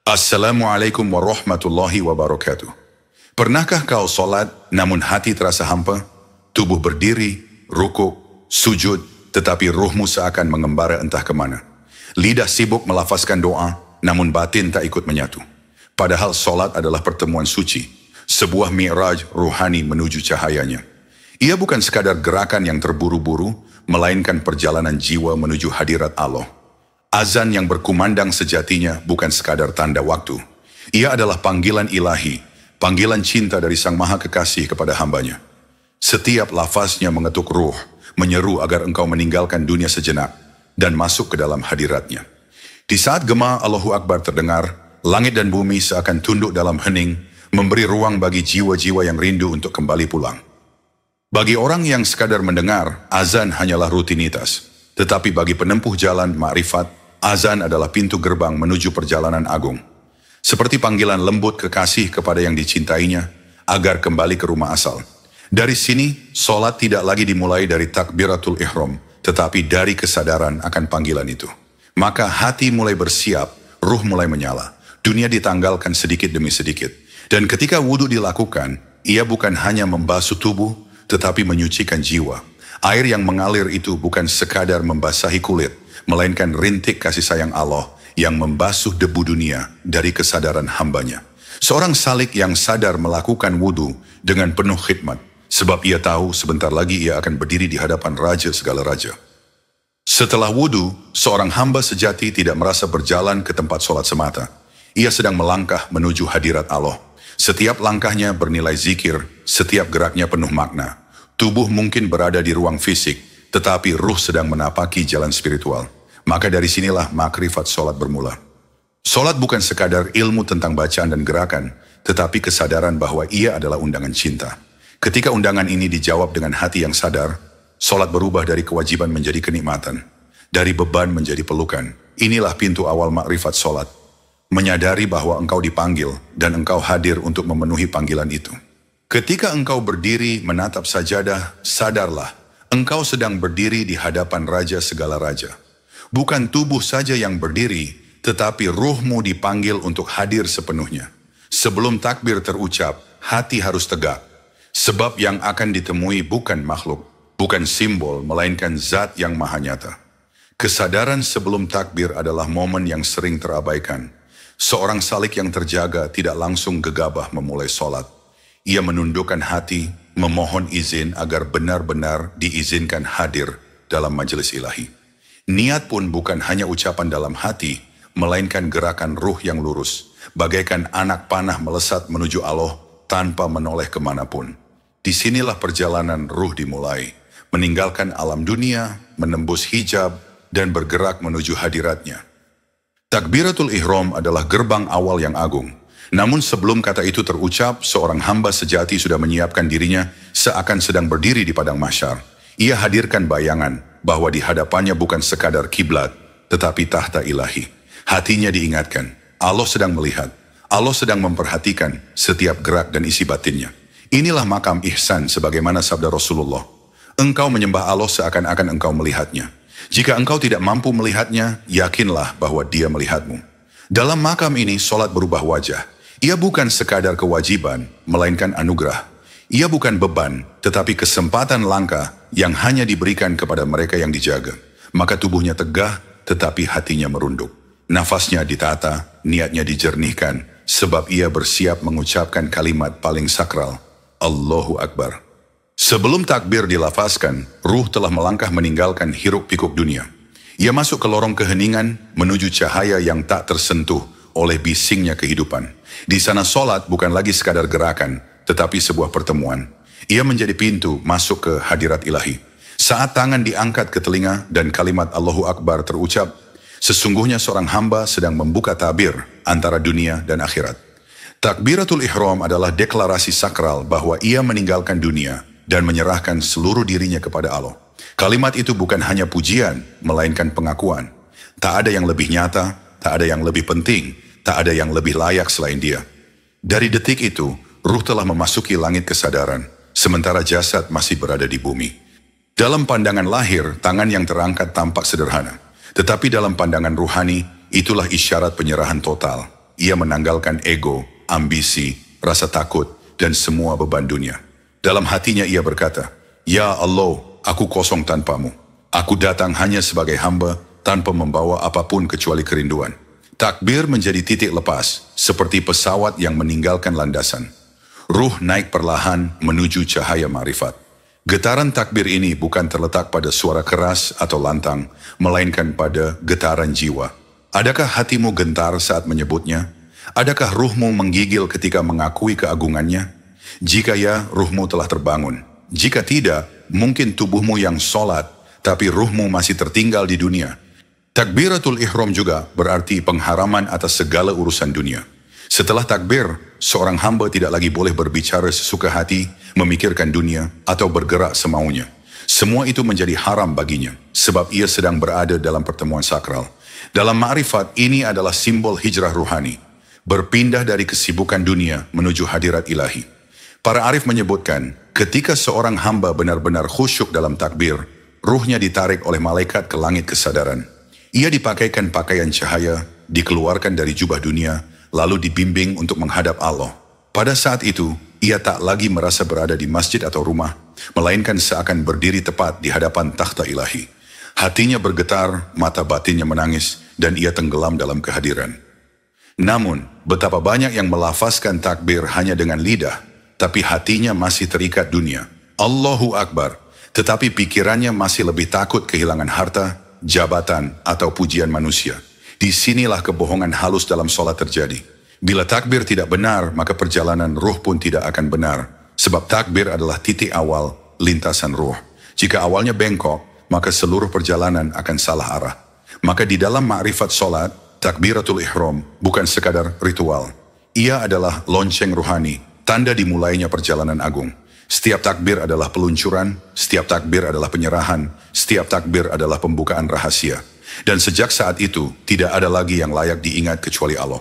Assalamualaikum warahmatullahi wabarakatuh. Pernahkah kau solat namun hati terasa hampa? Tubuh berdiri, rukuk, sujud, tetapi ruhmu seakan mengembara entah kemana. Lidah sibuk melafazkan doa, namun batin tak ikut menyatu. Padahal solat adalah pertemuan suci, sebuah mi'raj ruhani menuju cahayanya. Ia bukan sekadar gerakan yang terburu-buru, melainkan perjalanan jiwa menuju hadirat Allah. Azan yang berkumandang sejatinya bukan sekadar tanda waktu. Ia adalah panggilan ilahi, panggilan cinta dari Sang Maha Kekasih kepada hambanya. Setiap lafaznya mengetuk ruh, menyeru agar engkau meninggalkan dunia sejenak dan masuk ke dalam hadiratnya. Di saat gema Allahu Akbar terdengar, langit dan bumi seakan tunduk dalam hening, memberi ruang bagi jiwa-jiwa yang rindu untuk kembali pulang. Bagi orang yang sekadar mendengar, azan hanyalah rutinitas. Tetapi bagi penempuh jalan ma'rifat, azan adalah pintu gerbang menuju perjalanan agung. Seperti panggilan lembut kekasih kepada yang dicintainya, agar kembali ke rumah asal. Dari sini, solat tidak lagi dimulai dari takbiratul ihram, tetapi dari kesadaran akan panggilan itu. Maka hati mulai bersiap, ruh mulai menyala, dunia ditanggalkan sedikit demi sedikit. Dan ketika wudhu dilakukan, ia bukan hanya membasuh tubuh, tetapi menyucikan jiwa. Air yang mengalir itu bukan sekadar membasahi kulit, melainkan rintik kasih sayang Allah yang membasuh debu dunia dari kesadaran hambanya. Seorang salik yang sadar melakukan wudhu dengan penuh khidmat, sebab ia tahu sebentar lagi ia akan berdiri di hadapan Raja segala Raja. Setelah wudhu, seorang hamba sejati tidak merasa berjalan ke tempat sholat semata. Ia sedang melangkah menuju hadirat Allah. Setiap langkahnya bernilai zikir, setiap geraknya penuh makna. Tubuh mungkin berada di ruang fisik, tetapi ruh sedang menapaki jalan spiritual. Maka dari sinilah makrifat solat bermula. Solat bukan sekadar ilmu tentang bacaan dan gerakan, tetapi kesadaran bahwa ia adalah undangan cinta. Ketika undangan ini dijawab dengan hati yang sadar, solat berubah dari kewajiban menjadi kenikmatan, dari beban menjadi pelukan. Inilah pintu awal makrifat solat. Menyadari bahwa engkau dipanggil dan engkau hadir untuk memenuhi panggilan itu. Ketika engkau berdiri menatap sajadah, sadarlah, engkau sedang berdiri di hadapan Raja segala Raja. Bukan tubuh saja yang berdiri, tetapi ruhmu dipanggil untuk hadir sepenuhnya. Sebelum takbir terucap, hati harus tegak. Sebab yang akan ditemui bukan makhluk, bukan simbol, melainkan zat yang maha nyata. Kesadaran sebelum takbir adalah momen yang sering terabaikan. Seorang salik yang terjaga tidak langsung gegabah memulai solat. Ia menundukkan hati, memohon izin agar benar-benar diizinkan hadir dalam majelis ilahi. Niat pun bukan hanya ucapan dalam hati, melainkan gerakan ruh yang lurus, bagaikan anak panah melesat menuju Allah tanpa menoleh kemanapun. Disinilah perjalanan ruh dimulai, meninggalkan alam dunia, menembus hijab, dan bergerak menuju hadiratnya. Takbiratul ihram adalah gerbang awal yang agung. Namun sebelum kata itu terucap, seorang hamba sejati sudah menyiapkan dirinya seakan sedang berdiri di padang mahsyar. Ia hadirkan bayangan bahwa di hadapannya bukan sekadar kiblat, tetapi tahta ilahi. Hatinya diingatkan, Allah sedang melihat, Allah sedang memperhatikan setiap gerak dan isi batinnya. Inilah makam ihsan sebagaimana sabda Rasulullah. Engkau menyembah Allah seakan-akan engkau melihatnya. Jika engkau tidak mampu melihatnya, yakinlah bahwa dia melihatmu. Dalam makam ini, solat berubah wajah. Ia bukan sekadar kewajiban, melainkan anugerah. Ia bukan beban, tetapi kesempatan langka yang hanya diberikan kepada mereka yang dijaga. Maka tubuhnya tegah, tetapi hatinya merunduk. Nafasnya ditata, niatnya dijernihkan, sebab ia bersiap mengucapkan kalimat paling sakral, Allahu Akbar. Sebelum takbir dilafazkan, ruh telah melangkah meninggalkan hiruk-pikuk dunia. Ia masuk ke lorong keheningan menuju cahaya yang tak tersentuh oleh bisingnya kehidupan. Di sana solat bukan lagi sekadar gerakan, tetapi sebuah pertemuan. Ia menjadi pintu masuk ke hadirat ilahi. Saat tangan diangkat ke telinga dan kalimat Allahu Akbar terucap, sesungguhnya seorang hamba sedang membuka tabir antara dunia dan akhirat. Takbiratul ihram adalah deklarasi sakral bahwa ia meninggalkan dunia dan menyerahkan seluruh dirinya kepada Allah. Kalimat itu bukan hanya pujian, melainkan pengakuan. Tak ada yang lebih nyata, tak ada yang lebih penting, tak ada yang lebih layak selain dia. Dari detik itu, ruh telah memasuki langit kesadaran, sementara jasad masih berada di bumi. Dalam pandangan lahir, tangan yang terangkat tampak sederhana. Tetapi dalam pandangan ruhani, itulah isyarat penyerahan total. ia menanggalkan ego, ambisi, rasa takut, dan semua beban dunia. Dalam hatinya ia berkata, "Ya Allah, aku kosong tanpamu. Aku datang hanya sebagai hamba tanpa membawa apapun kecuali kerinduan." Takbir menjadi titik lepas, seperti pesawat yang meninggalkan landasan. Ruh naik perlahan menuju cahaya ma'rifat. Getaran takbir ini bukan terletak pada suara keras atau lantang, melainkan pada getaran jiwa. Adakah hatimu gentar saat menyebutnya? Adakah ruhmu menggigil ketika mengakui keagungannya? Jika ya, ruhmu telah terbangun. Jika tidak, mungkin tubuhmu yang sholat, tapi ruhmu masih tertinggal di dunia. Takbiratul ihram juga berarti pengharaman atas segala urusan dunia. Setelah takbir, seorang hamba tidak lagi boleh berbicara sesuka hati, memikirkan dunia, atau bergerak semaunya. Semua itu menjadi haram baginya, sebab ia sedang berada dalam pertemuan sakral. Dalam ma'rifat, ini adalah simbol hijrah ruhani, berpindah dari kesibukan dunia menuju hadirat ilahi. Para arif menyebutkan, ketika seorang hamba benar-benar khusyuk dalam takbir, ruhnya ditarik oleh malaikat ke langit kesadaran. Ia dipakaikan pakaian cahaya, dikeluarkan dari jubah dunia, lalu dibimbing untuk menghadap Allah. Pada saat itu, ia tak lagi merasa berada di masjid atau rumah, melainkan seakan berdiri tepat di hadapan takhta ilahi. Hatinya bergetar, mata batinnya menangis, dan ia tenggelam dalam kehadiran. Namun, betapa banyak yang melafazkan takbir hanya dengan lidah, tapi hatinya masih terikat dunia. Allahu Akbar, tetapi pikirannya masih lebih takut kehilangan harta, jabatan, atau pujian manusia. Disinilah kebohongan halus dalam sholat terjadi. Bila takbir tidak benar, maka perjalanan ruh pun tidak akan benar. Sebab takbir adalah titik awal lintasan ruh. Jika awalnya bengkok, maka seluruh perjalanan akan salah arah. Maka di dalam ma'rifat sholat, takbiratul ihram bukan sekadar ritual. Ia adalah lonceng ruhani, tanda dimulainya perjalanan agung. Setiap takbir adalah peluncuran, setiap takbir adalah penyerahan, setiap takbir adalah pembukaan rahasia. Dan sejak saat itu, tidak ada lagi yang layak diingat kecuali Allah.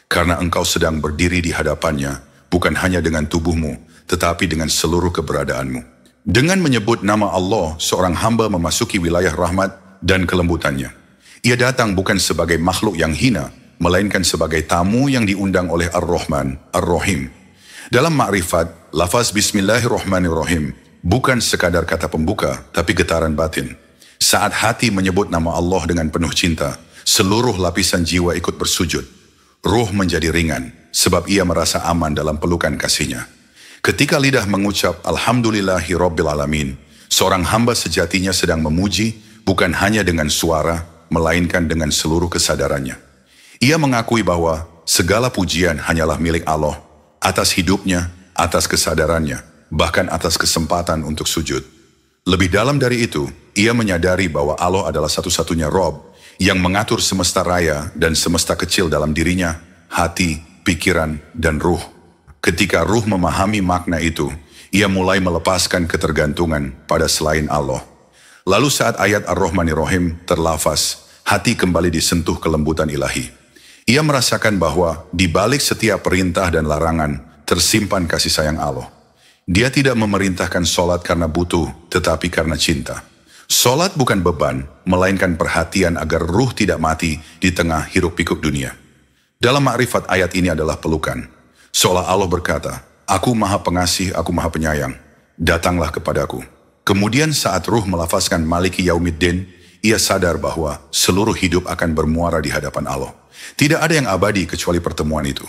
Karena engkau sedang berdiri di hadapannya, bukan hanya dengan tubuhmu, tetapi dengan seluruh keberadaanmu. Dengan menyebut nama Allah, seorang hamba memasuki wilayah rahmat dan kelembutannya. Ia datang bukan sebagai makhluk yang hina, melainkan sebagai tamu yang diundang oleh Ar-Rahman, Ar-Rahim. Dalam ma'rifat, lafaz Bismillahirrahmanirrahim bukan sekadar kata pembuka, tapi getaran batin. Saat hati menyebut nama Allah dengan penuh cinta, seluruh lapisan jiwa ikut bersujud. Ruh menjadi ringan, sebab ia merasa aman dalam pelukan kasihnya. Ketika lidah mengucap Alhamdulillahi Rabbil Alamin, seorang hamba sejatinya sedang memuji bukan hanya dengan suara, melainkan dengan seluruh kesadarannya. Ia mengakui bahwa segala pujian hanyalah milik Allah, atas hidupnya, atas kesadarannya, bahkan atas kesempatan untuk sujud. Lebih dalam dari itu, ia menyadari bahwa Allah adalah satu-satunya Rob yang mengatur semesta raya dan semesta kecil dalam dirinya, hati, pikiran, dan ruh. Ketika ruh memahami makna itu, ia mulai melepaskan ketergantungan pada selain Allah. Lalu saat ayat Ar-Rahmanir-Rahim terlafaz, hati kembali disentuh kelembutan ilahi. Ia merasakan bahwa di balik setiap perintah dan larangan tersimpan kasih sayang Allah. Dia tidak memerintahkan sholat karena butuh, tetapi karena cinta. Sholat bukan beban, melainkan perhatian agar ruh tidak mati di tengah hiruk-pikuk dunia. Dalam ma'rifat ayat ini adalah pelukan. Seolah Allah berkata, "Aku maha pengasih, aku maha penyayang. Datanglah kepadaku." Kemudian saat ruh melafazkan Maliki Yaumiddin, ia sadar bahwa seluruh hidup akan bermuara di hadapan Allah. Tidak ada yang abadi kecuali pertemuan itu.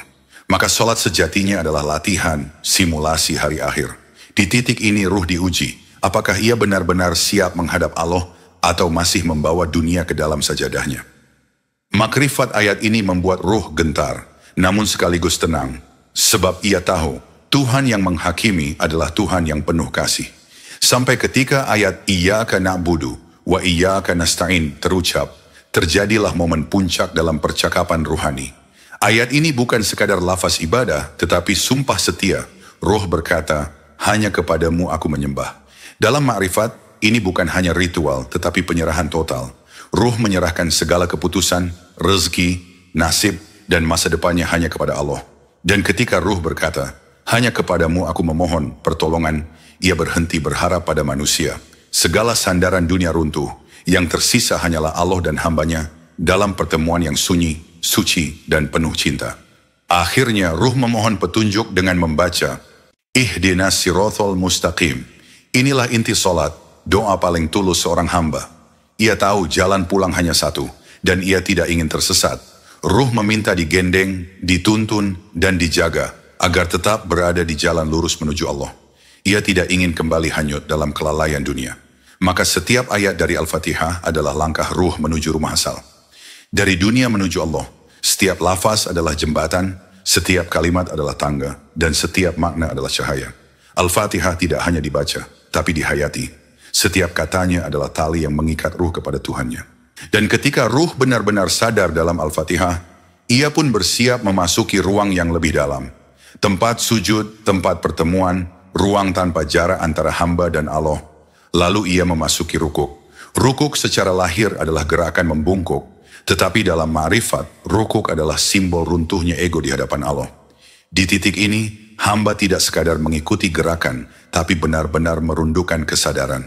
Maka sholat sejatinya adalah latihan, simulasi hari akhir. Di titik ini ruh diuji, apakah ia benar-benar siap menghadap Allah atau masih membawa dunia ke dalam sajadahnya. Makrifat ayat ini membuat ruh gentar, namun sekaligus tenang. Sebab ia tahu, Tuhan yang menghakimi adalah Tuhan yang penuh kasih. Sampai ketika ayat Iyyaka na'budu wa iyyaka nasta'in terucap, terjadilah momen puncak dalam percakapan ruhani. Ayat ini bukan sekadar lafaz ibadah, tetapi sumpah setia. Roh berkata, hanya kepadamu aku menyembah. Dalam ma'rifat, ini bukan hanya ritual, tetapi penyerahan total. Ruh menyerahkan segala keputusan, rezeki, nasib, dan masa depannya hanya kepada Allah. Dan ketika ruh berkata, hanya kepadamu aku memohon pertolongan, ia berhenti berharap pada manusia. Segala sandaran dunia runtuh, yang tersisa hanyalah Allah dan hambanya dalam pertemuan yang sunyi, suci, dan penuh cinta. Akhirnya ruh memohon petunjuk dengan membaca, Ihdinas siratal mustaqim. Inilah inti solat, doa paling tulus seorang hamba. Ia tahu jalan pulang hanya satu, dan ia tidak ingin tersesat. Ruh meminta digendeng, dituntun, dan dijaga, agar tetap berada di jalan lurus menuju Allah. Ia tidak ingin kembali hanyut dalam kelalaian dunia. Maka setiap ayat dari Al-Fatihah adalah langkah ruh menuju rumah asal. Dari dunia menuju Allah, setiap lafaz adalah jembatan, setiap kalimat adalah tangga, dan setiap makna adalah cahaya. Al-Fatihah tidak hanya dibaca, tapi dihayati. Setiap katanya adalah tali yang mengikat ruh kepada Tuhannya. Dan ketika ruh benar-benar sadar dalam Al-Fatihah, ia pun bersiap memasuki ruang yang lebih dalam. Tempat sujud, tempat pertemuan, ruang tanpa jarak antara hamba dan Allah. Lalu ia memasuki rukuk. Rukuk secara lahir adalah gerakan membungkuk. Tetapi dalam ma'rifat, rukuk adalah simbol runtuhnya ego di hadapan Allah. Di titik ini, hamba tidak sekadar mengikuti gerakan, tapi benar-benar merundukkan kesadaran.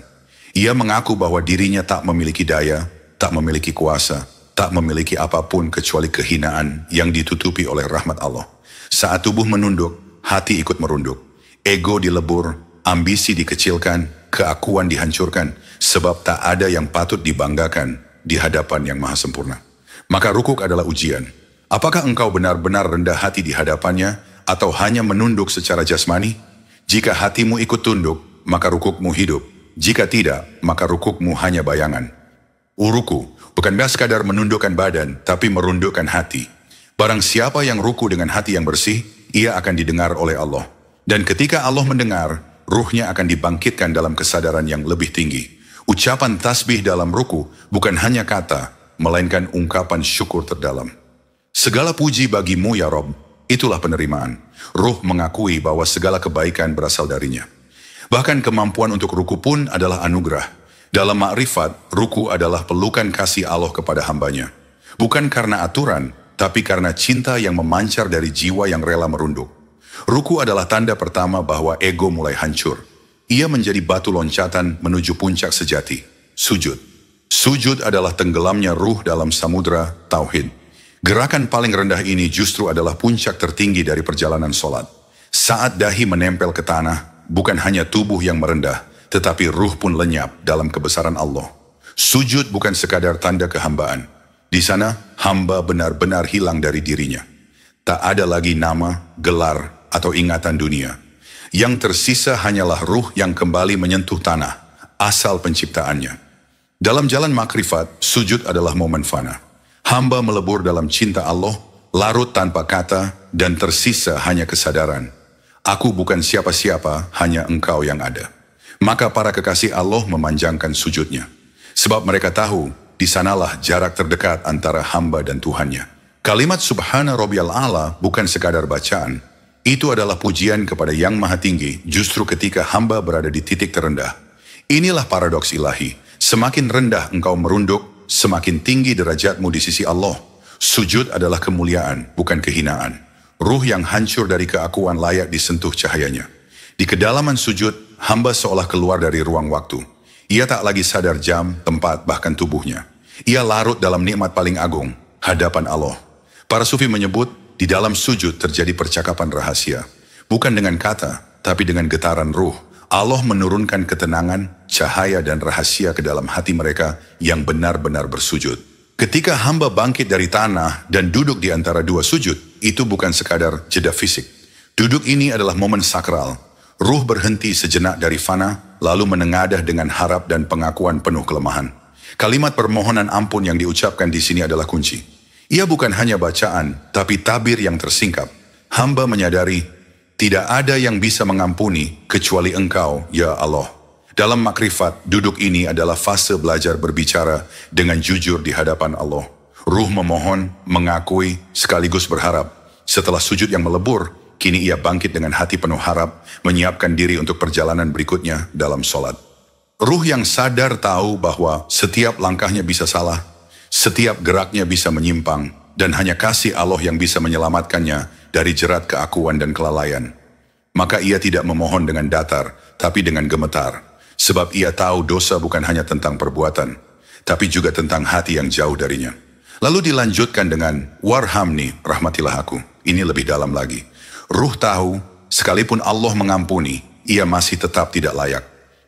Ia mengaku bahwa dirinya tak memiliki daya, tak memiliki kuasa, tak memiliki apapun kecuali kehinaan yang ditutupi oleh rahmat Allah. Saat tubuh menunduk, hati ikut merunduk. Ego dilebur, ambisi dikecilkan, keakuan dihancurkan, sebab tak ada yang patut dibanggakan di hadapan yang maha sempurna. Maka rukuk adalah ujian. Apakah engkau benar-benar rendah hati di hadapannya, atau hanya menunduk secara jasmani? Jika hatimu ikut tunduk, maka rukukmu hidup. Jika tidak, maka rukukmu hanya bayangan. Uruku bukan sekadar menundukkan badan, tapi merundukkan hati. Barang siapa yang ruku dengan hati yang bersih, ia akan didengar oleh Allah. Dan ketika Allah mendengar, ruhnya akan dibangkitkan dalam kesadaran yang lebih tinggi. Ucapan tasbih dalam ruku bukan hanya kata, melainkan ungkapan syukur terdalam. Segala puji bagimu ya Rob, itulah penerimaan. Ruh mengakui bahwa segala kebaikan berasal darinya. Bahkan kemampuan untuk ruku pun adalah anugerah. Dalam makrifat, ruku adalah pelukan kasih Allah kepada hambanya. Bukan karena aturan, tapi karena cinta yang memancar dari jiwa yang rela merunduk. Ruku adalah tanda pertama bahwa ego mulai hancur. Ia menjadi batu loncatan menuju puncak sejati, sujud. Sujud adalah tenggelamnya ruh dalam samudra tauhid. Gerakan paling rendah ini justru adalah puncak tertinggi dari perjalanan solat. Saat dahi menempel ke tanah, bukan hanya tubuh yang merendah, tetapi ruh pun lenyap dalam kebesaran Allah. Sujud bukan sekadar tanda kehambaan. Di sana, hamba benar-benar hilang dari dirinya. Tak ada lagi nama, gelar, atau ingatan dunia. Yang tersisa hanyalah ruh yang kembali menyentuh tanah, asal penciptaannya. Dalam jalan makrifat, sujud adalah momen fana. Hamba melebur dalam cinta Allah, larut tanpa kata, dan tersisa hanya kesadaran. Aku bukan siapa-siapa, hanya Engkau yang ada. Maka para kekasih Allah memanjangkan sujudnya. Sebab mereka tahu, di sanalah jarak terdekat antara hamba dan Tuhannya. Kalimat Subhana Rabbiyal A'la bukan sekadar bacaan. Itu adalah pujian kepada Yang Maha Tinggi, justru ketika hamba berada di titik terendah. Inilah paradoks ilahi. Semakin rendah engkau merunduk, semakin tinggi derajatmu di sisi Allah. Sujud adalah kemuliaan, bukan kehinaan. Ruh yang hancur dari keakuan layak disentuh cahayanya. Di kedalaman sujud, hamba seolah keluar dari ruang waktu. Ia tak lagi sadar jam, tempat, bahkan tubuhnya. Ia larut dalam nikmat paling agung, hadapan Allah. Para sufi menyebut, di dalam sujud terjadi percakapan rahasia. Bukan dengan kata, tapi dengan getaran ruh. Allah menurunkan ketenangan, cahaya dan rahasia ke dalam hati mereka yang benar-benar bersujud. Ketika hamba bangkit dari tanah dan duduk di antara dua sujud, itu bukan sekadar jeda fisik. Duduk ini adalah momen sakral. Ruh berhenti sejenak dari fana, lalu menengadah dengan harap dan pengakuan penuh kelemahan. Kalimat permohonan ampun yang diucapkan di sini adalah kunci. Ia bukan hanya bacaan, tapi tabir yang tersingkap. Hamba menyadari, tidak ada yang bisa mengampuni kecuali Engkau, ya Allah. Dalam makrifat, duduk ini adalah fase belajar berbicara dengan jujur di hadapan Allah. Ruh memohon, mengakui, sekaligus berharap. Setelah sujud yang melebur, kini ia bangkit dengan hati penuh harap, menyiapkan diri untuk perjalanan berikutnya dalam solat. Ruh yang sadar tahu bahwa setiap langkahnya bisa salah, setiap geraknya bisa menyimpang, dan hanya kasih Allah yang bisa menyelamatkannya dari jerat keakuan dan kelalaian. Maka ia tidak memohon dengan datar, tapi dengan gemetar. Sebab ia tahu dosa bukan hanya tentang perbuatan, tapi juga tentang hati yang jauh darinya. Lalu dilanjutkan dengan, warhamni, rahmatilah aku. Ini lebih dalam lagi. Ruh tahu, sekalipun Allah mengampuni, ia masih tetap tidak layak.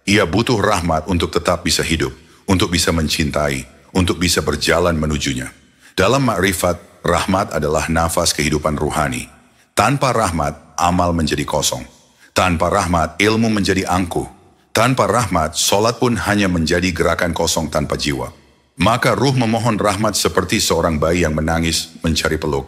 Ia butuh rahmat untuk tetap bisa hidup, untuk bisa mencintai, untuk bisa berjalan menujunya. Dalam makrifat, rahmat adalah nafas kehidupan ruhani. Tanpa rahmat, amal menjadi kosong. Tanpa rahmat, ilmu menjadi angkuh. Tanpa rahmat, solat pun hanya menjadi gerakan kosong tanpa jiwa. Maka ruh memohon rahmat seperti seorang bayi yang menangis mencari peluk.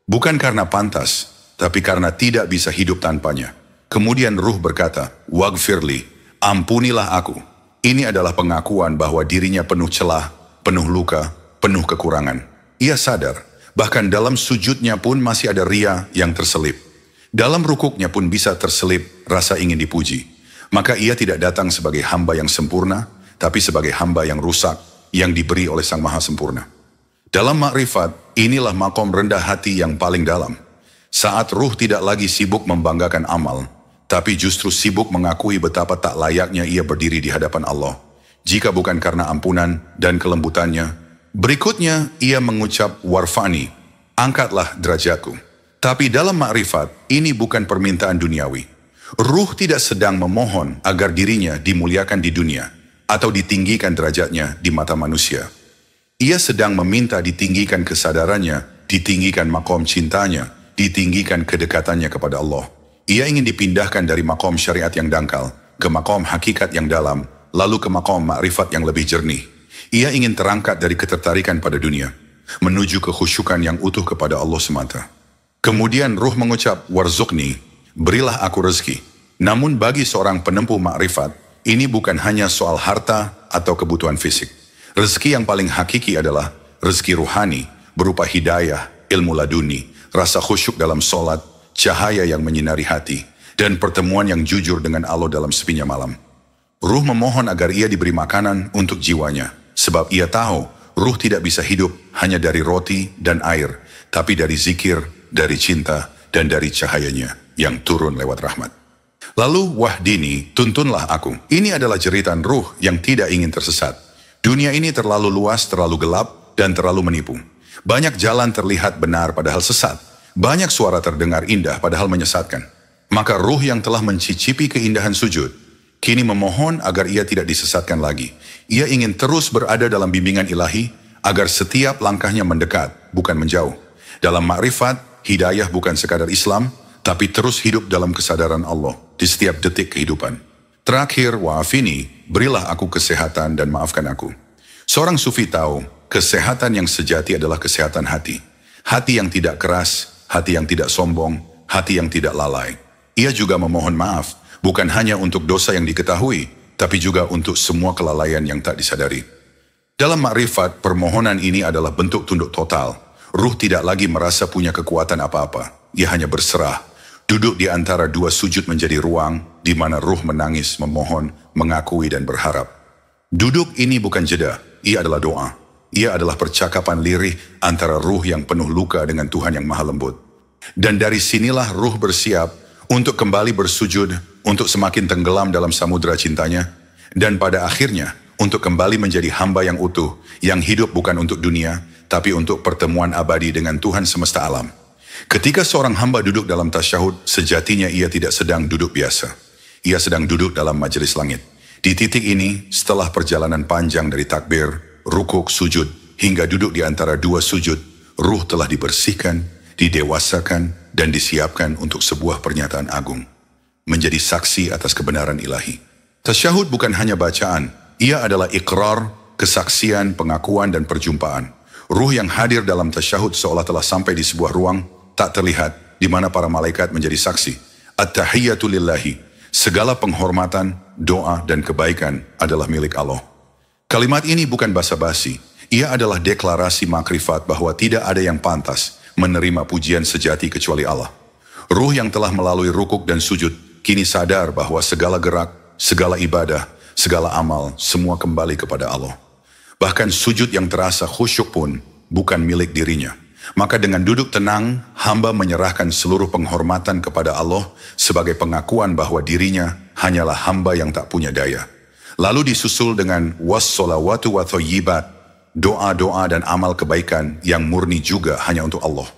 Bukan karena pantas, tapi karena tidak bisa hidup tanpanya. Kemudian ruh berkata, waghfirli, ampunilah aku. Ini adalah pengakuan bahwa dirinya penuh celah, penuh luka, penuh kekurangan. Ia sadar, bahkan dalam sujudnya pun masih ada ria yang terselip. Dalam rukuknya pun bisa terselip rasa ingin dipuji. Maka ia tidak datang sebagai hamba yang sempurna, tapi sebagai hamba yang rusak, yang diberi oleh Sang Maha Sempurna. Dalam makrifat, inilah makom rendah hati yang paling dalam. Saat ruh tidak lagi sibuk membanggakan amal, tapi justru sibuk mengakui betapa tak layaknya ia berdiri di hadapan Allah. Jika bukan karena ampunan dan kelembutannya, berikutnya ia mengucap warfani, angkatlah derajatku. Tapi dalam makrifat, ini bukan permintaan duniawi. Ruh tidak sedang memohon agar dirinya dimuliakan di dunia, atau ditinggikan derajatnya di mata manusia. Ia sedang meminta ditinggikan kesadarannya, ditinggikan makom cintanya, ditinggikan kedekatannya kepada Allah. Ia ingin dipindahkan dari makom syariat yang dangkal, ke makom hakikat yang dalam, lalu ke makom makrifat yang lebih jernih. Ia ingin terangkat dari ketertarikan pada dunia, menuju kekhusyukan yang utuh kepada Allah semata. Kemudian ruh mengucap, warzuqni, berilah aku rezeki. Namun bagi seorang penempuh makrifat, ini bukan hanya soal harta atau kebutuhan fisik. Rezeki yang paling hakiki adalah rezeki ruhani, berupa hidayah, ilmu laduni, rasa khusyuk dalam solat, cahaya yang menyinari hati, dan pertemuan yang jujur dengan Allah dalam sepinya malam. Ruh memohon agar ia diberi makanan untuk jiwanya, sebab ia tahu ruh tidak bisa hidup hanya dari roti dan air, tapi dari zikir, dari cinta, dan dari cahayanya yang turun lewat rahmat. Lalu wahdini, tuntunlah aku. Ini adalah jeritan ruh yang tidak ingin tersesat. Dunia ini terlalu luas, terlalu gelap, dan terlalu menipu. Banyak jalan terlihat benar padahal sesat. Banyak suara terdengar indah padahal menyesatkan. Maka ruh yang telah mencicipi keindahan sujud, kini memohon agar ia tidak disesatkan lagi. Ia ingin terus berada dalam bimbingan ilahi, agar setiap langkahnya mendekat, bukan menjauh. Dalam makrifat, hidayah bukan sekadar Islam, tapi terus hidup dalam kesadaran Allah di setiap detik kehidupan. Terakhir, wa'afini, berilah aku kesehatan dan maafkan aku. Seorang sufi tahu, kesehatan yang sejati adalah kesehatan hati. Hati yang tidak keras, hati yang tidak sombong, hati yang tidak lalai. Ia juga memohon maaf, bukan hanya untuk dosa yang diketahui, tapi juga untuk semua kelalaian yang tak disadari. Dalam makrifat, permohonan ini adalah bentuk tunduk total. Ruh tidak lagi merasa punya kekuatan apa-apa. Ia hanya berserah. Duduk di antara dua sujud menjadi ruang di mana ruh menangis, memohon, mengakui dan berharap. Duduk ini bukan jeda, ia adalah doa. Ia adalah percakapan lirih antara ruh yang penuh luka dengan Tuhan yang maha lembut. Dan dari sinilah ruh bersiap untuk kembali bersujud, untuk semakin tenggelam dalam samudera cintanya, dan pada akhirnya untuk kembali menjadi hamba yang utuh, yang hidup bukan untuk dunia, tapi untuk pertemuan abadi dengan Tuhan semesta alam. Ketika seorang hamba duduk dalam tasyahud, sejatinya ia tidak sedang duduk biasa. Ia sedang duduk dalam majelis langit. Di titik ini, setelah perjalanan panjang dari takbir, rukuk, sujud, hingga duduk di antara dua sujud, ruh telah dibersihkan, didewasakan, dan disiapkan untuk sebuah pernyataan agung. Menjadi saksi atas kebenaran ilahi. Tasyahud bukan hanya bacaan, ia adalah ikrar, kesaksian, pengakuan, dan perjumpaan. Ruh yang hadir dalam tasyahud seolah telah sampai di sebuah ruang tak terlihat, di mana para malaikat menjadi saksi. At-tahiyyatu lillahi, segala penghormatan, doa, dan kebaikan adalah milik Allah. Kalimat ini bukan basa-basi, ia adalah deklarasi makrifat bahwa tidak ada yang pantas menerima pujian sejati kecuali Allah. Ruh yang telah melalui rukuk dan sujud, kini sadar bahwa segala gerak, segala ibadah, segala amal, semua kembali kepada Allah. Bahkan sujud yang terasa khusyuk pun bukan milik dirinya. Maka dengan duduk tenang, hamba menyerahkan seluruh penghormatan kepada Allah sebagai pengakuan bahwa dirinya hanyalah hamba yang tak punya daya. Lalu disusul dengan was-sholawatu wa thayyibat, doa-doa dan amal kebaikan yang murni juga hanya untuk Allah.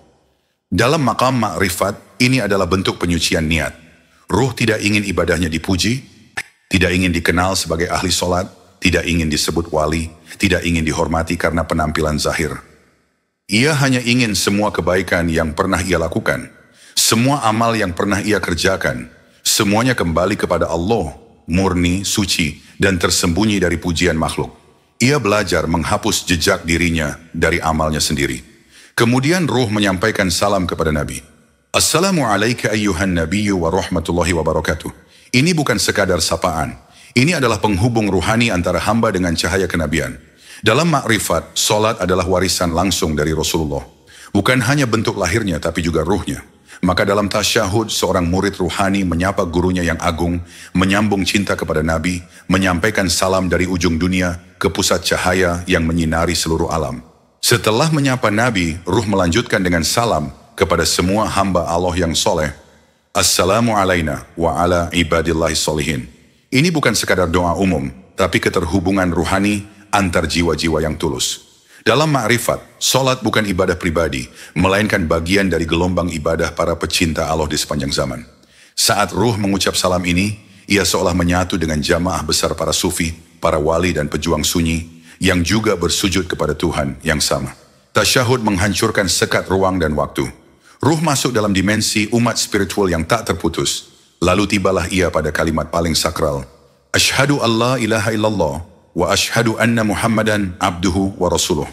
Dalam maqam ma'rifat, ini adalah bentuk penyucian niat. Ruh tidak ingin ibadahnya dipuji, tidak ingin dikenal sebagai ahli solat, tidak ingin disebut wali, tidak ingin dihormati karena penampilan zahir. Ia hanya ingin semua kebaikan yang pernah ia lakukan, semua amal yang pernah ia kerjakan, semuanya kembali kepada Allah, murni, suci, dan tersembunyi dari pujian makhluk. Ia belajar menghapus jejak dirinya dari amalnya sendiri. Kemudian ruh menyampaikan salam kepada Nabi. Assalamualaikum ayyuhan nabiyyu wa rahmatullahi wa barakatuh. Ini bukan sekadar sapaan. Ini adalah penghubung ruhani antara hamba dengan cahaya kenabian. Dalam makrifat, solat adalah warisan langsung dari Rasulullah. Bukan hanya bentuk lahirnya, tapi juga ruhnya. Maka dalam tasyahud, seorang murid ruhani menyapa gurunya yang agung, menyambung cinta kepada Nabi, menyampaikan salam dari ujung dunia ke pusat cahaya yang menyinari seluruh alam. Setelah menyapa Nabi, ruh melanjutkan dengan salam kepada semua hamba Allah yang soleh. Assalamu alayna wa ala ibadillahi solihin. Ini bukan sekadar doa umum, tapi keterhubungan ruhani antar jiwa-jiwa yang tulus. Dalam ma'rifat, solat bukan ibadah pribadi, melainkan bagian dari gelombang ibadah para pecinta Allah di sepanjang zaman. Saat ruh mengucap salam ini, ia seolah menyatu dengan jamaah besar para sufi, para wali dan pejuang sunyi, yang juga bersujud kepada Tuhan yang sama. Tasyahud menghancurkan sekat ruang dan waktu. Ruh masuk dalam dimensi umat spiritual yang tak terputus. Lalu tibalah ia pada kalimat paling sakral. Ashhadu an la ilaha illallah wa ashhadu anna Muhammadan abduhu wa rasuluh.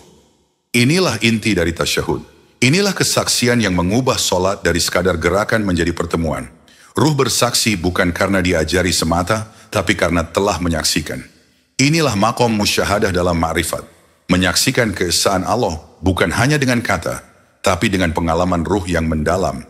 Inilah inti dari tasyahud. Inilah kesaksian yang mengubah solat dari sekadar gerakan menjadi pertemuan. Ruh bersaksi bukan karena diajari semata, tapi karena telah menyaksikan. Inilah maqam musyahadah dalam ma'rifat. Menyaksikan keesaan Allah bukan hanya dengan kata, tapi dengan pengalaman ruh yang mendalam.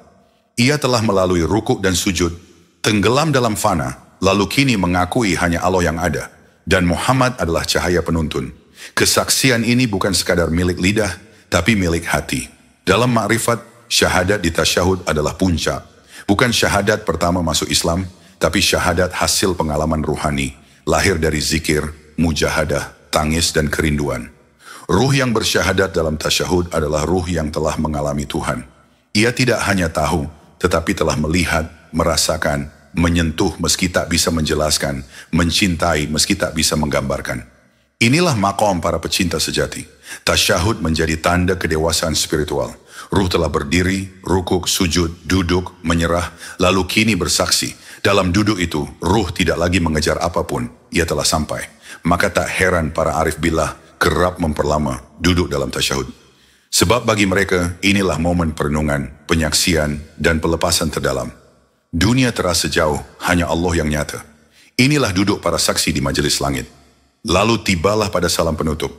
Ia telah melalui rukuk dan sujud, tenggelam dalam fana, lalu kini mengakui hanya Allah yang ada. Dan Muhammad adalah cahaya penuntun. Kesaksian ini bukan sekadar milik lidah, tapi milik hati. Dalam ma'rifat, syahadat di tasyahud adalah puncak. Bukan syahadat pertama masuk Islam, tapi syahadat hasil pengalaman ruhani, lahir dari zikir, mujahadah, tangis dan kerinduan. Ruh yang bersyahadat dalam tasyahud adalah ruh yang telah mengalami Tuhan. Ia tidak hanya tahu, tetapi telah melihat, merasakan, menyentuh meski tak bisa menjelaskan, mencintai meski tak bisa menggambarkan. Inilah maqam para pecinta sejati. Tasyahud menjadi tanda kedewasaan spiritual. Ruh telah berdiri, rukuk, sujud, duduk, menyerah, lalu kini bersaksi. Dalam duduk itu, ruh tidak lagi mengejar apapun, ia telah sampai. Maka tak heran para arif billah kerap memperlama duduk dalam tasyahud. Sebab bagi mereka, inilah momen perenungan, penyaksian, dan pelepasan terdalam. Dunia terasa jauh, hanya Allah yang nyata. Inilah duduk para saksi di majelis langit. Lalu tibalah pada salam penutup.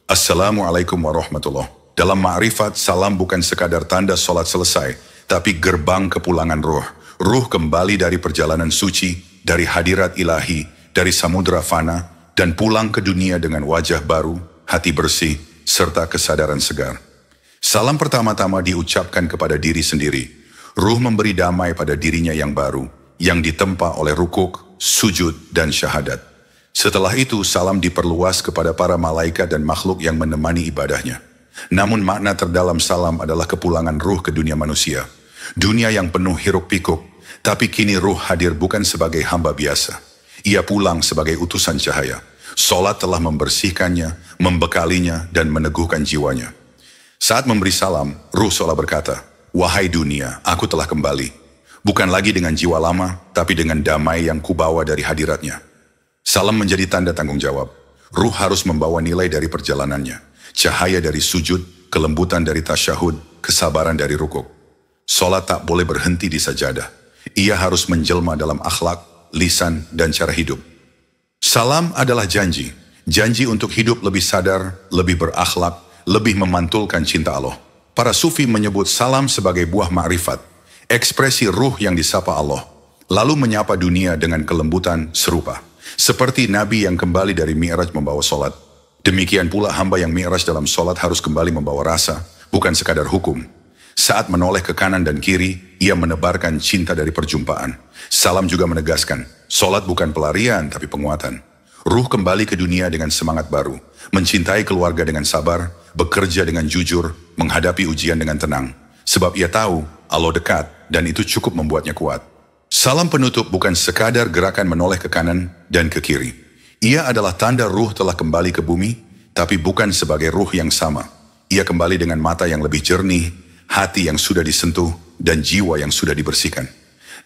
Assalamualaikum warahmatullahi. Dalam ma'rifat, salam bukan sekadar tanda solat selesai, tapi gerbang kepulangan ruh. Ruh kembali dari perjalanan suci, dari hadirat ilahi, dari samudra fana, dan pulang ke dunia dengan wajah baru, hati bersih, serta kesadaran segar. Salam pertama-tama diucapkan kepada diri sendiri. Ruh memberi damai pada dirinya yang baru, yang ditempa oleh rukuk, sujud, dan syahadat. Setelah itu, salam diperluas kepada para malaikat dan makhluk yang menemani ibadahnya. Namun makna terdalam salam adalah kepulangan ruh ke dunia manusia. Dunia yang penuh hiruk pikuk, tapi kini ruh hadir bukan sebagai hamba biasa. Ia pulang sebagai utusan cahaya. Solat telah membersihkannya, membekalinya, dan meneguhkan jiwanya. Saat memberi salam, ruh seolah berkata, wahai dunia, aku telah kembali. Bukan lagi dengan jiwa lama, tapi dengan damai yang kubawa dari hadiratnya. Salam menjadi tanda tanggung jawab. Ruh harus membawa nilai dari perjalanannya. Cahaya dari sujud, kelembutan dari tasyahud, kesabaran dari rukuk. Salat tak boleh berhenti di sajadah. Ia harus menjelma dalam akhlak, lisan, dan cara hidup. Salam adalah janji. Janji untuk hidup lebih sadar, lebih berakhlak, lebih memantulkan cinta Allah. Para sufi menyebut salam sebagai buah ma'rifat, ekspresi ruh yang disapa Allah, lalu menyapa dunia dengan kelembutan serupa. Seperti Nabi yang kembali dari Mi'raj membawa solat. Demikian pula hamba yang Mi'raj dalam solat harus kembali membawa rasa, bukan sekadar hukum. Saat menoleh ke kanan dan kiri, ia menebarkan cinta dari perjumpaan. Salam juga menegaskan, solat bukan pelarian tapi penguatan. Ruh kembali ke dunia dengan semangat baru, mencintai keluarga dengan sabar, bekerja dengan jujur, menghadapi ujian dengan tenang. Sebab ia tahu Allah dekat dan itu cukup membuatnya kuat. Salam penutup bukan sekadar gerakan menoleh ke kanan dan ke kiri. Ia adalah tanda ruh telah kembali ke bumi, tapi bukan sebagai ruh yang sama. Ia kembali dengan mata yang lebih jernih, hati yang sudah disentuh, dan jiwa yang sudah dibersihkan.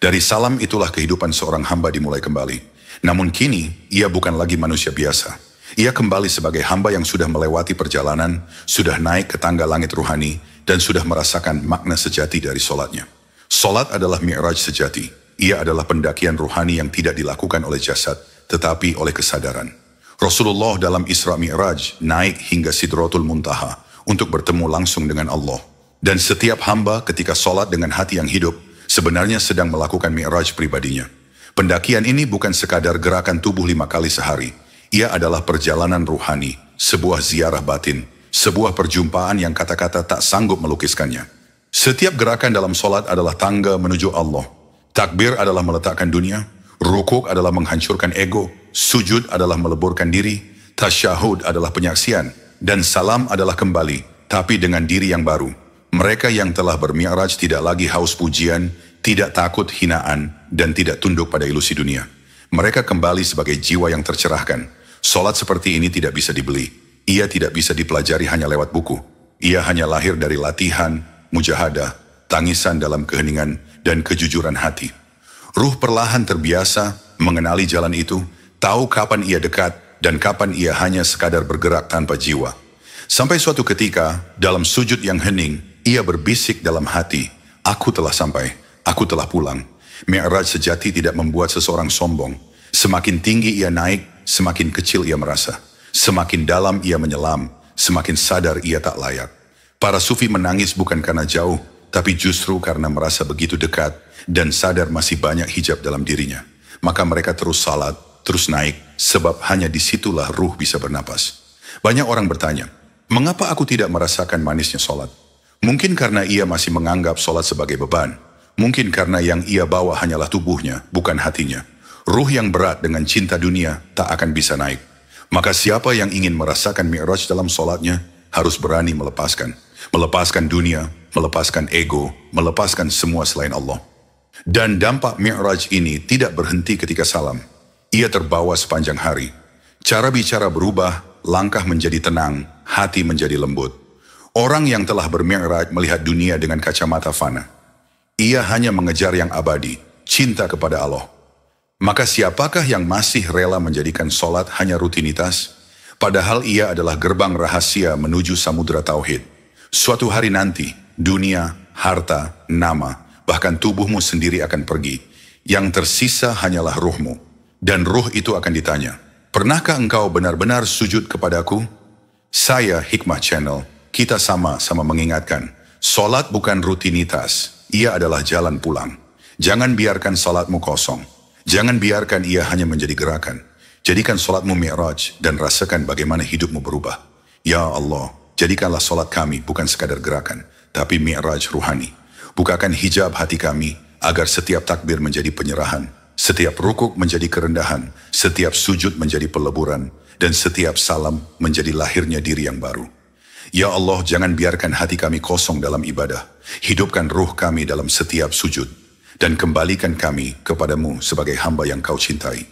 Dari salam itulah kehidupan seorang hamba dimulai kembali. Namun kini, ia bukan lagi manusia biasa. Ia kembali sebagai hamba yang sudah melewati perjalanan, sudah naik ke tangga langit ruhani, dan sudah merasakan makna sejati dari solatnya. Solat adalah mi'raj sejati. Ia adalah pendakian ruhani yang tidak dilakukan oleh jasad, tetapi oleh kesadaran. Rasulullah dalam Isra Mi'raj naik hingga Sidratul Muntaha untuk bertemu langsung dengan Allah. Dan setiap hamba ketika solat dengan hati yang hidup, sebenarnya sedang melakukan mi'raj pribadinya. Pendakian ini bukan sekadar gerakan tubuh 5 kali sehari. Ia adalah perjalanan ruhani, sebuah ziarah batin, sebuah perjumpaan yang kata-kata tak sanggup melukiskannya. Setiap gerakan dalam solat adalah tangga menuju Allah. Takbir adalah meletakkan dunia, rukuk adalah menghancurkan ego, sujud adalah meleburkan diri, tasyahud adalah penyaksian, dan salam adalah kembali, tapi dengan diri yang baru. Mereka yang telah bermi'raj tidak lagi haus pujian, tidak takut hinaan, dan tidak tunduk pada ilusi dunia. Mereka kembali sebagai jiwa yang tercerahkan. Solat seperti ini tidak bisa dibeli. Ia tidak bisa dipelajari hanya lewat buku. Ia hanya lahir dari latihan, mujahadah, tangisan dalam keheningan, dan kejujuran hati. Ruh perlahan terbiasa mengenali jalan itu, tahu kapan ia dekat, dan kapan ia hanya sekadar bergerak tanpa jiwa. Sampai suatu ketika, dalam sujud yang hening, ia berbisik dalam hati, "Aku telah sampai, aku telah pulang." Mi'raj sejati tidak membuat seseorang sombong. Semakin tinggi ia naik, semakin kecil ia merasa. Semakin dalam ia menyelam, semakin sadar ia tak layak. Para sufi menangis bukan karena jauh, tapi justru karena merasa begitu dekat dan sadar masih banyak hijab dalam dirinya. Maka mereka terus salat, terus naik, sebab hanya disitulah ruh bisa bernapas. Banyak orang bertanya, mengapa aku tidak merasakan manisnya solat? Mungkin karena ia masih menganggap solat sebagai beban. Mungkin karena yang ia bawa hanyalah tubuhnya, bukan hatinya. Ruh yang berat dengan cinta dunia tak akan bisa naik. Maka siapa yang ingin merasakan mi'raj dalam solatnya, harus berani melepaskan. Melepaskan dunia, melepaskan ego, melepaskan semua selain Allah. Dan dampak mi'raj ini tidak berhenti ketika salam. Ia terbawa sepanjang hari. Cara bicara berubah, langkah menjadi tenang, hati menjadi lembut. Orang yang telah bermi'raj melihat dunia dengan kacamata fana. Ia hanya mengejar yang abadi, cinta kepada Allah. Maka siapakah yang masih rela menjadikan solat hanya rutinitas? Padahal ia adalah gerbang rahasia menuju samudera tauhid. Suatu hari nanti, dunia, harta, nama, bahkan tubuhmu sendiri akan pergi. Yang tersisa hanyalah ruhmu. Dan ruh itu akan ditanya, pernahkah engkau benar-benar sujud kepadaku? Saya, Hikmah Channel, kita sama-sama mengingatkan, solat bukan rutinitas, ia adalah jalan pulang. Jangan biarkan solatmu kosong. Jangan biarkan ia hanya menjadi gerakan. Jadikan solatmu mi'raj dan rasakan bagaimana hidupmu berubah. Ya Allah, jadikanlah solat kami bukan sekadar gerakan, tapi mi'raj ruhani. Bukakan hijab hati kami agar setiap takbir menjadi penyerahan, setiap rukuk menjadi kerendahan, setiap sujud menjadi peleburan, dan setiap salam menjadi lahirnya diri yang baru. Ya Allah, jangan biarkan hati kami kosong dalam ibadah. Hidupkan ruh kami dalam setiap sujud, dan kembalikan kami kepadamu sebagai hamba yang kau cintai.